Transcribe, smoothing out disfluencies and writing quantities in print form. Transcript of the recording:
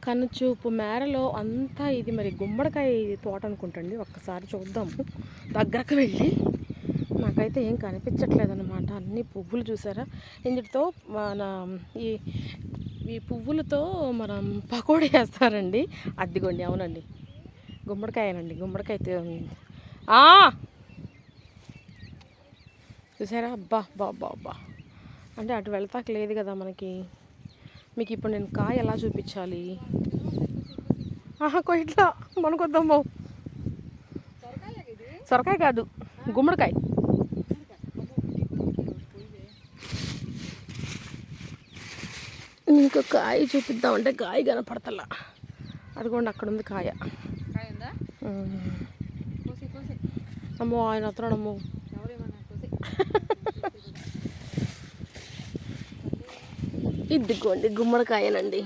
కనుచూపు మేరలో అంతా ఇది మరి గుమ్మడికాయ తోట అనుకుంటండి. ఒక్కసారి చూద్దాము దగ్గరకు వెళ్ళి. నాకైతే ఏం కనిపించట్లేదు అనమాట. అన్ని పువ్వులు చూసారా, ఇందులో మన ఈ ఈ పువ్వులతో మనం పకోడీ వేస్తారండి. అద్దిగోండి, అవునండి గుమ్మడికాయనండి. గుమ్మడికాయ చూసారా, అబ్బా అబ్బా అబ్బా. అంటే అటు వెళ్తాక లేదు కదా మనకి. మీకు ఇప్పుడు నేను కాయ ఎలా చూపించాలి? ఇట్లా మనకొద్దాము. సొరకాయ కాదు, గుమ్మడికాయ. మీకు కాయ చూపిద్దామంటే కాయ కనపడతలా. అదిగోండి అక్కడ ఉంది కాయ. అమ్మో ఆయన వస్తున్నాడమ్మో. ఇదిగోండి గుమ్మడికాయనండి.